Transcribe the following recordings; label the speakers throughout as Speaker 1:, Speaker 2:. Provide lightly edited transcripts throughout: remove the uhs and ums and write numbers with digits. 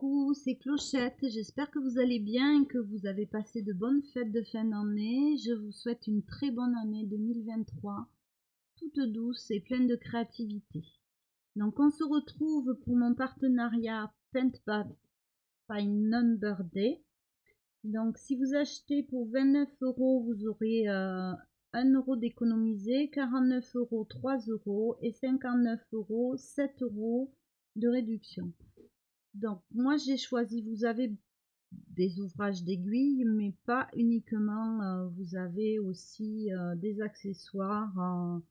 Speaker 1: coucou, c'est Clochette. J'espère que vous allez bien et que vous avez passé de bonnes fêtes de fin d'année. Je vous souhaite une très bonne année 2023, toute douce et pleine de créativité. Donc on se retrouve pour mon partenariat Paint by Number Day. Donc si vous achetez pour 29 €, vous aurez 1 € d'économisé, 49 €, 3 € et 59 €, 7 € de réduction. Donc moi j'ai choisi, vous avez des ouvrages d'aiguille, mais pas uniquement, vous avez aussi des accessoires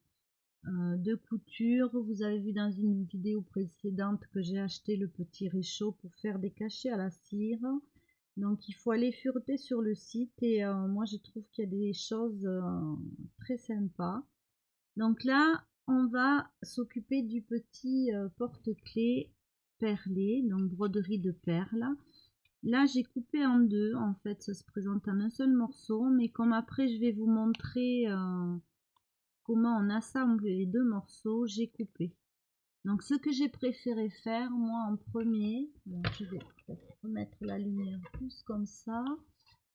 Speaker 1: de couture. Vous avez vu dans une vidéo précédente que j'ai acheté le petit réchaud pour faire des cachets à la cire. Donc il faut aller fureter sur le site et moi je trouve qu'il y a des choses très sympas. Donc là on va s'occuper du petit porte-clés perlé, donc broderie de perles. Là j'ai coupé en deux, en fait ça se présente en un seul morceau, mais comme après je vais vous montrer comment on assemble les deux morceaux, j'ai coupé. Donc ce que j'ai préféré faire moi en premier, je vais peut-être remettre la lumière plus comme ça.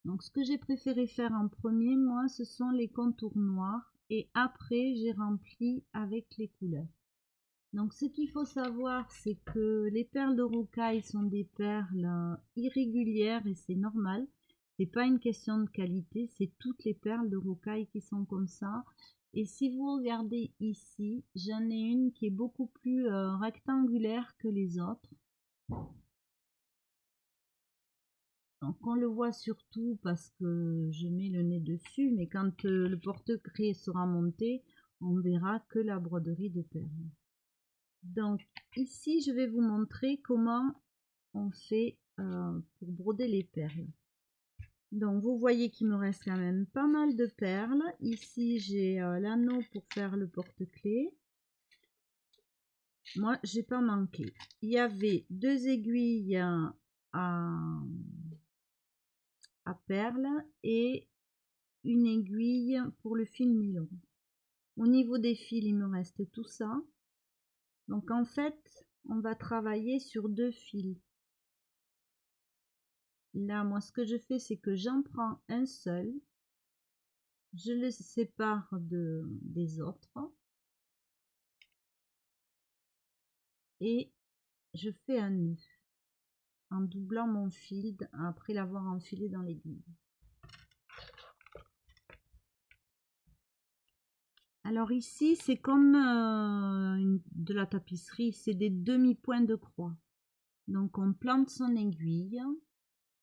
Speaker 1: Donc ce que j'ai préféré faire en premier, moi, ce sont les contours noirs, et après j'ai rempli avec les couleurs. Donc ce qu'il faut savoir, c'est que les perles de rocaille sont des perles irrégulières et c'est normal. C'est pas une question de qualité, c'est toutes les perles de rocaille qui sont comme ça. Et si vous regardez ici, j'en ai une qui est beaucoup plus rectangulaire que les autres. Donc on le voit surtout parce que je mets le nez dessus, mais quand le porte-clés sera monté, on verra que la broderie de perles. Donc ici je vais vous montrer comment on fait pour broder les perles. Donc vous voyez qu'il me reste quand même pas mal de perles. Ici j'ai l'anneau pour faire le porte-clés. Moi j'ai pas manqué. Il y avait deux aiguilles à perles et une aiguille pour le fil nylon. Au niveau des fils il me reste tout ça. Donc en fait on va travailler sur deux fils. Là, moi, ce que je fais, c'est que j'en prends un seul, je le sépare des autres et je fais un nœud en doublant mon fil après l'avoir enfilé dans l'aiguille. Alors ici, c'est comme de la tapisserie, c'est des demi-points de croix. Donc on plante son aiguille.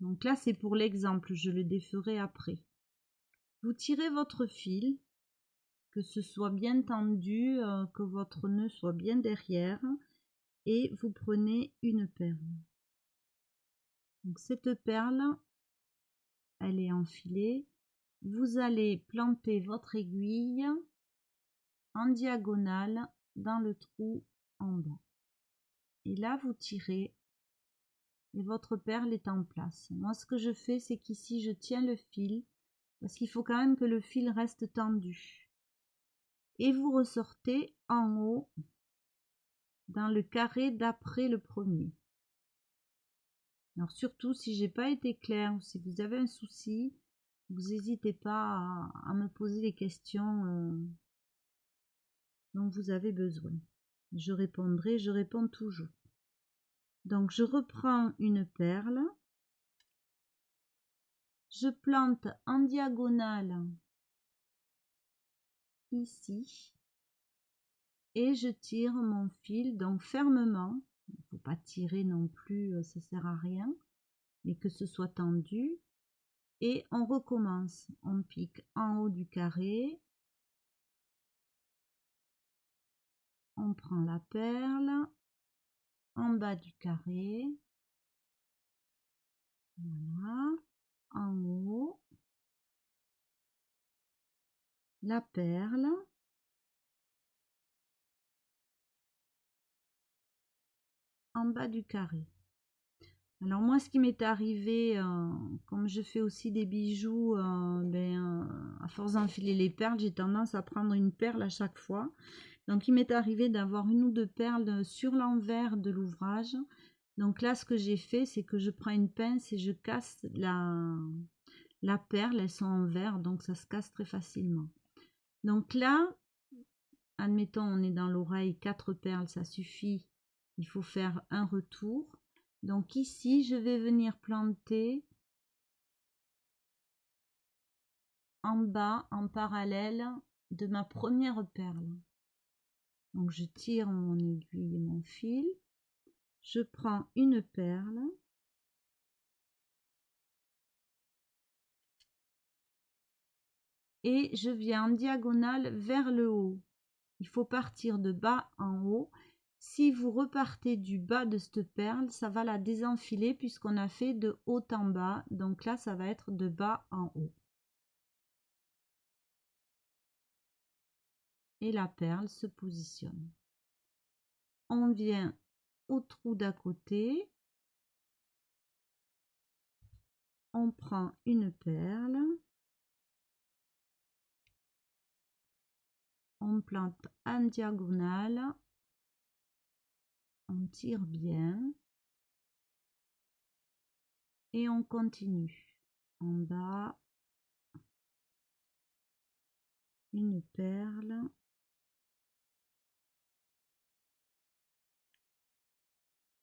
Speaker 1: Donc là, c'est pour l'exemple, je le déferai après. Vous tirez votre fil, que ce soit bien tendu, que votre nœud soit bien derrière, et vous prenez une perle. Donc cette perle, elle est enfilée. Vous allez planter votre aiguille en diagonale dans le trou en bas. Et là, vous tirez et votre perle est en place. Moi, ce que je fais, c'est qu'ici, je tiens le fil parce qu'il faut quand même que le fil reste tendu. Et vous ressortez en haut dans le carré d'après le premier. Alors surtout, si j'ai pas été claire ou si vous avez un souci, vous n'hésitez pas à me poser les questions dont vous avez besoin. Je répondrai, je réponds toujours. Donc je reprends une perle, je plante en diagonale ici et je tire mon fil, donc fermement. Il ne faut pas tirer non plus, ça sert à rien, mais que ce soit tendu. Et on recommence, on pique en haut du carré, on prend la perle, en bas du carré, voilà, en haut, la perle, en bas du carré. Alors moi, ce qui m'est arrivé, comme je fais aussi des bijoux, à force d'enfiler les perles, j'ai tendance à prendre une perle à chaque fois. Donc il m'est arrivé d'avoir une ou deux perles sur l'envers de l'ouvrage. Donc là, ce que j'ai fait, c'est que je prends une pince et je casse la perle. Elles sont en verre, donc ça se casse très facilement. Donc là, admettons, on est dans l'oreille, 4 perles, ça suffit. Il faut faire un retour. Donc ici, je vais venir planter en bas, en parallèle de ma première perle. Donc je tire mon aiguille et mon fil. Je prends une perle. Et je viens en diagonale vers le haut. Il faut partir de bas en haut. Si vous repartez du bas de cette perle, ça va la désenfiler puisqu'on a fait de haut en bas. Donc là, ça va être de bas en haut. Et la perle se positionne. On vient au trou d'à côté. On prend une perle. On plante en diagonale. On tire bien. Et on continue. En bas. Une perle.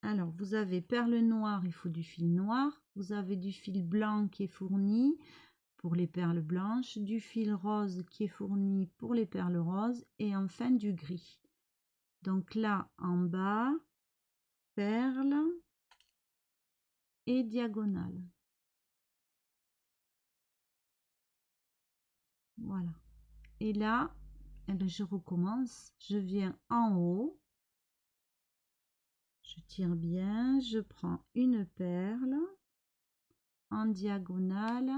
Speaker 1: Alors, vous avez perle noire, il faut du fil noir. Vous avez du fil blanc qui est fourni pour les perles blanches, du fil rose qui est fourni pour les perles roses et enfin du gris. Donc là, en bas, perle et diagonale. Voilà. Et là, eh bien, je recommence. Je viens en haut. Je tire bien. Je prends une perle en diagonale.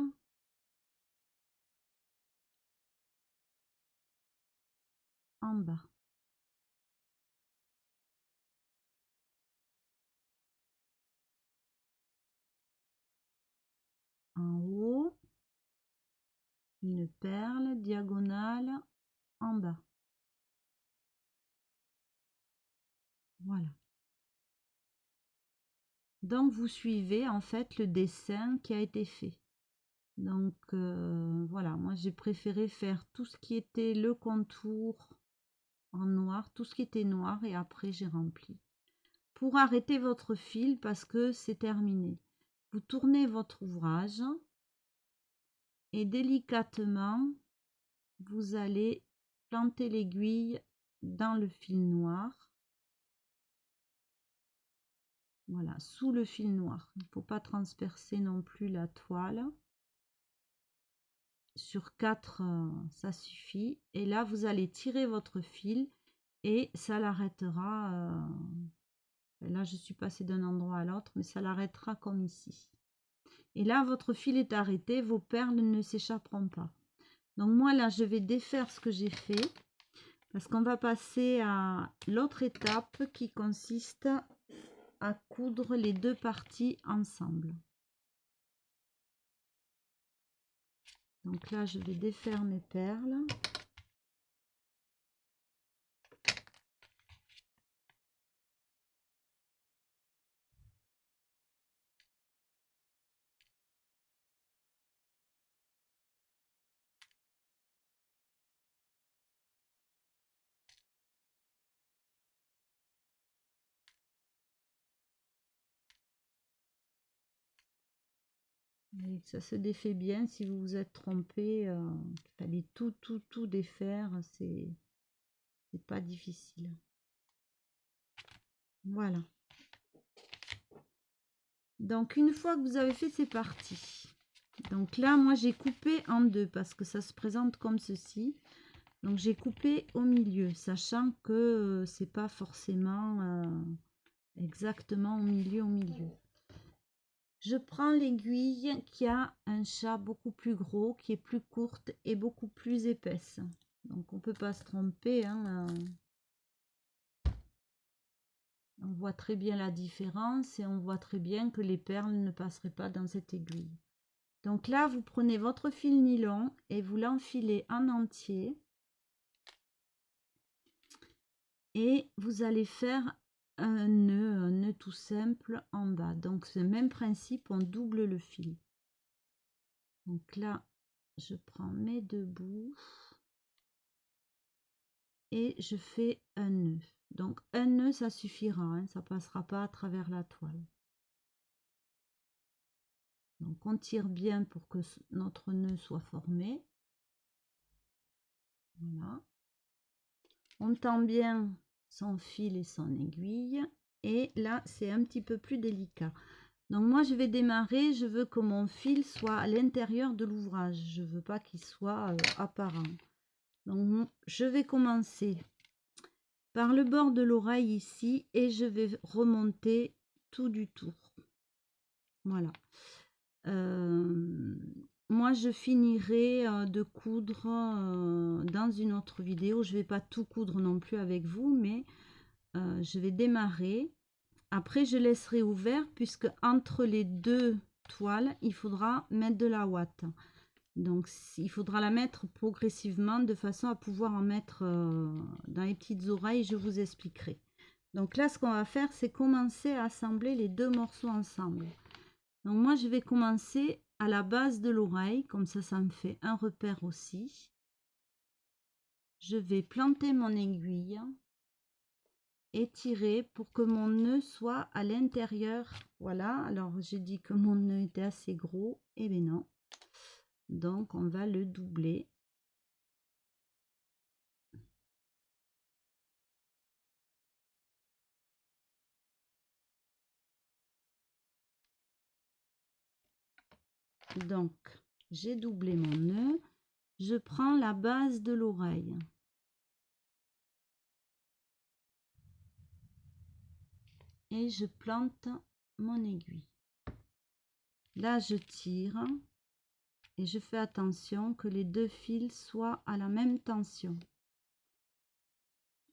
Speaker 1: En bas. En haut. Une perle diagonale en bas. Voilà. Donc vous suivez en fait le dessin qui a été fait. Donc voilà, moi j'ai préféré faire tout ce qui était le contour en noir, tout ce qui était noir et après j'ai rempli. Pour arrêter votre fil parce que c'est terminé, vous tournez votre ouvrage et délicatement vous allez planter l'aiguille dans le fil noir. Voilà, sous le fil noir. Il ne faut pas transpercer non plus la toile. Sur 4, ça suffit. Et là, vous allez tirer votre fil et ça l'arrêtera. Là, je suis passée d'un endroit à l'autre, mais ça l'arrêtera comme ici. Et là, votre fil est arrêté, vos perles ne s'échapperont pas. Donc moi, là, je vais défaire ce que j'ai fait parce qu'on va passer à l'autre étape qui consiste à coudre les deux parties ensemble. Donc là, je vais défaire mes perles. Et ça se défait bien. Si vous vous êtes trompé, il fallait tout défaire. C'est pas difficile. Voilà. Donc une fois que vous avez fait ces parties, donc là moi j'ai coupé en deux parce que ça se présente comme ceci. Donc j'ai coupé au milieu, sachant que c'est pas forcément exactement au milieu. Je prends l'aiguille qui a un chat beaucoup plus gros, qui est plus courte et beaucoup plus épaisse. Donc on peut pas se tromper, hein. On voit très bien la différence et on voit très bien que les perles ne passeraient pas dans cette aiguille. Donc là, vous prenez votre fil nylon et vous l'enfilez en entier. Et vous allez faire un nœud tout simple en bas. Donc c'est le même principe, on double le fil. Donc là, je prends mes deux bouts et je fais un nœud. Donc un nœud, ça suffira, hein, ça passera pas à travers la toile. Donc on tire bien pour que notre nœud soit formé. Voilà. On tend bien son fil et son aiguille. Et là, c'est un petit peu plus délicat. Donc moi, je vais démarrer. Je veux que mon fil soit à l'intérieur de l'ouvrage. Je ne veux pas qu'il soit apparent. Donc je vais commencer par le bord de l'oreille ici. Et je vais remonter tout du tour. Voilà. Moi, je finirai de coudre dans une autre vidéo. Je ne vais pas tout coudre non plus avec vous, mais je vais démarrer. Après, je laisserai ouvert puisque entre les deux toiles, il faudra mettre de la ouate. Donc, il faudra la mettre progressivement de façon à pouvoir en mettre dans les petites oreilles. Je vous expliquerai. Donc là, ce qu'on va faire, c'est commencer à assembler les deux morceaux ensemble. Donc moi, je vais commencer à la base de l'oreille, comme ça me fait un repère aussi. Je vais planter mon aiguille et tirer pour que mon nœud soit à l'intérieur. Voilà, alors j'ai dit que mon nœud était assez gros, et bien non. Donc on va le doubler. Donc j'ai doublé mon nœud. Je prends la base de l'oreille. Et je plante mon aiguille. Là, je tire et je fais attention que les deux fils soient à la même tension.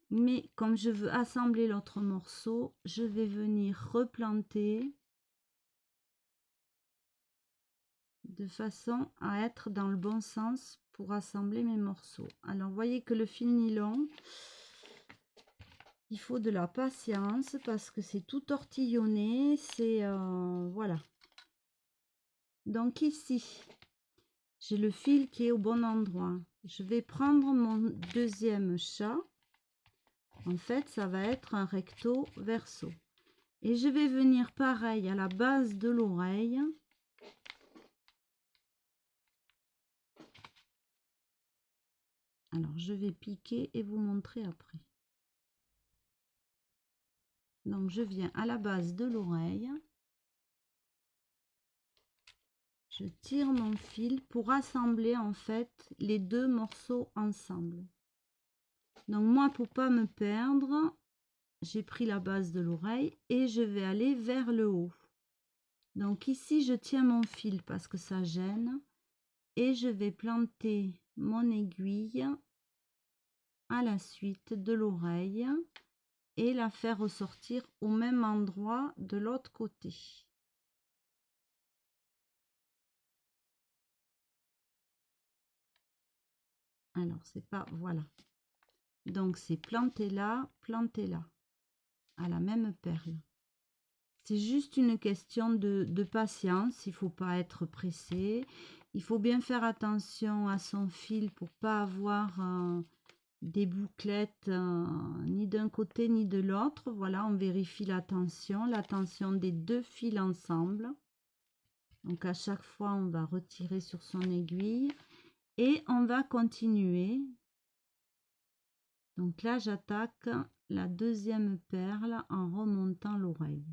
Speaker 1: Mais comme je veux assembler l'autre morceau, je vais venir replanter de façon à être dans le bon sens pour assembler mes morceaux. Alors, vous voyez que le fil nylon, il faut de la patience parce que c'est tout tortillonné, c'est voilà. Donc ici, j'ai le fil qui est au bon endroit. Je vais prendre mon deuxième chat. En fait, ça va être un recto verso. Et je vais venir pareil à la base de l'oreille. Alors, je vais piquer et vous montrer après. Donc, je viens à la base de l'oreille. Je tire mon fil pour assembler en fait les deux morceaux ensemble. Donc, moi, pour pas me perdre, j'ai pris la base de l'oreille et je vais aller vers le haut. Donc, ici, je tiens mon fil parce que ça gêne. Et je vais planter mon aiguille à la suite de l'oreille et la faire ressortir au même endroit de l'autre côté. Alors c'est pas, voilà, donc c'est planter là, à la même perle. C'est juste une question de patience, il faut pas être pressé, il faut bien faire attention à son fil pour pas avoir des bouclettes ni d'un côté ni de l'autre. Voilà, on vérifie la tension des deux fils ensemble. Donc à chaque fois, on va retirer sur son aiguille et on va continuer. Donc là, j'attaque la deuxième perle en remontant l'oreille.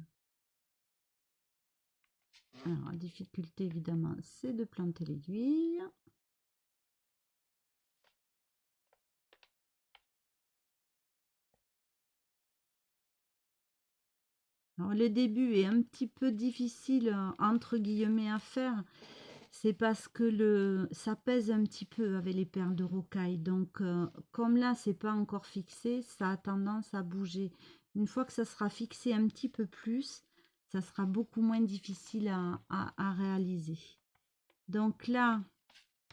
Speaker 1: Alors, la difficulté, évidemment, c'est de planter l'aiguille. Alors, le début est un petit peu difficile, entre guillemets, à faire. C'est parce que ça pèse un petit peu avec les perles de rocaille. Donc, comme là, c'est pas encore fixé, ça a tendance à bouger. Une fois que ça sera fixé un petit peu plus, ça sera beaucoup moins difficile à réaliser. Donc là,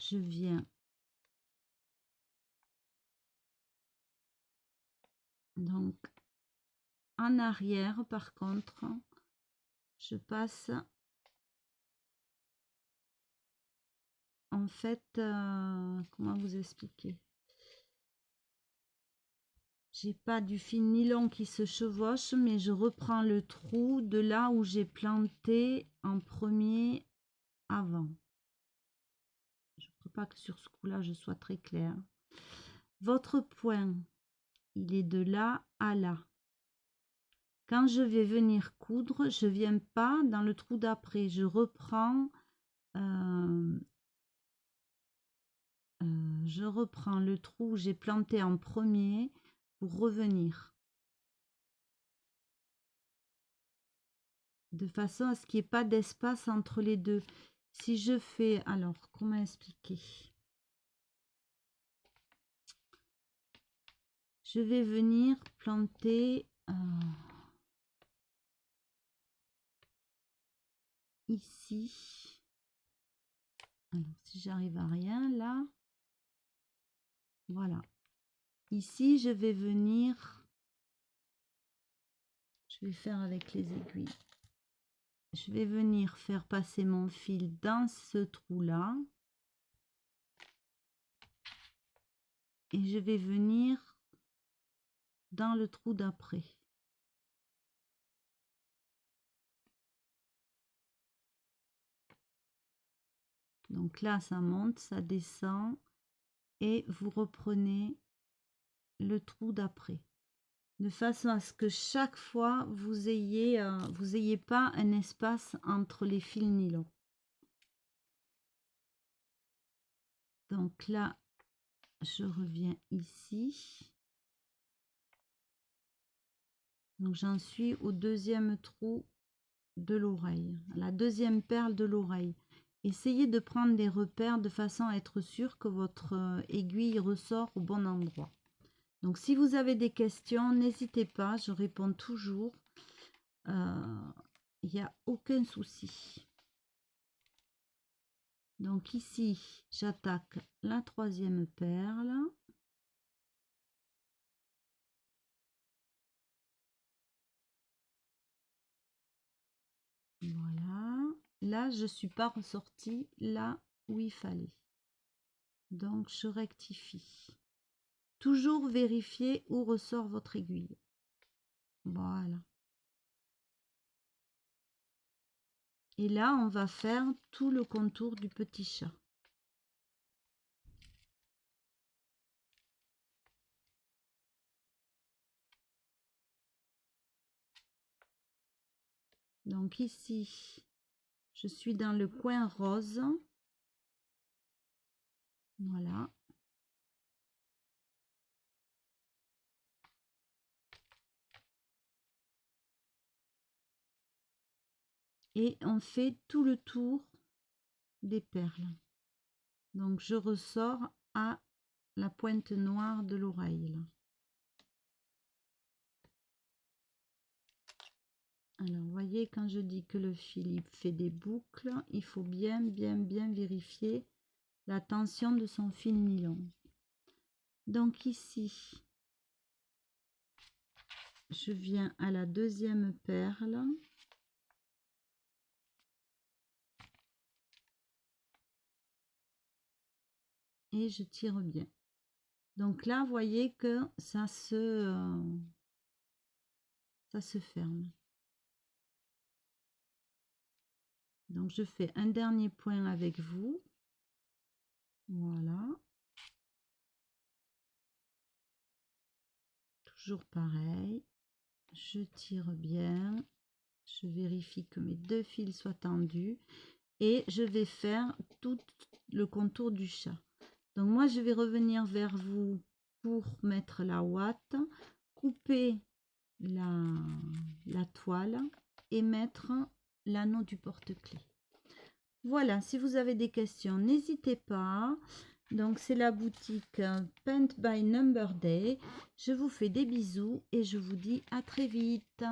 Speaker 1: je viens. Donc, en arrière par contre, je passe en fait, comment vous expliquer? J'ai pas du fil nylon qui se chevauche, mais je reprends le trou de là où j'ai planté en premier avant. Je ne crois pas que sur ce coup-là, je sois très claire. Votre point, il est de là à là. Quand je vais venir coudre, je ne viens pas dans le trou d'après. Je reprends le trou où j'ai planté en premier pour revenir. De façon à ce qu'il n'y ait pas d'espace entre les deux. Si je fais... Alors, comment expliquer? Je vais venir planter ici. Alors, si j'arrive à rien, là. Voilà. Ici, je vais venir... Je vais faire avec les aiguilles. Je vais venir faire passer mon fil dans ce trou-là. Et je vais venir dans le trou d'après. Donc là, ça monte, ça descend. Et vous reprenez le trou d'après. De façon à ce que chaque fois, vous ayez pas un espace entre les fils nylon. Donc là, je reviens ici. Donc j'en suis au deuxième trou de l'oreille, la deuxième perle de l'oreille. Essayez de prendre des repères de façon à être sûr que votre aiguille ressort au bon endroit. Donc si vous avez des questions, n'hésitez pas, je réponds toujours. Il n'y a aucun souci. Donc ici, j'attaque la troisième perle. Voilà. Là, je ne suis pas ressortie là où il fallait. Donc, je rectifie. Toujours vérifier où ressort votre aiguille. Voilà. Et là, on va faire tout le contour du petit chat. Donc ici, je suis dans le coin rose. Voilà. Et on fait tout le tour des perles. Donc je ressors à la pointe noire de l'oreille. Alors, vous voyez, quand je dis que le fil fait des boucles, il faut bien vérifier la tension de son fil nylon. Donc ici, je viens à la deuxième perle. Et je tire bien. Donc là, vous voyez que ça se ferme. Donc je fais un dernier point avec vous. Voilà. Toujours pareil. Je tire bien. Je vérifie que mes deux fils soient tendus. Et je vais faire tout le contour du chat. Donc moi, je vais revenir vers vous pour mettre la ouate, couper la toile et mettre l'anneau du porte-clés. Voilà, si vous avez des questions, n'hésitez pas. Donc c'est la boutique Paint by Number Day. Je vous fais des bisous et je vous dis à très vite.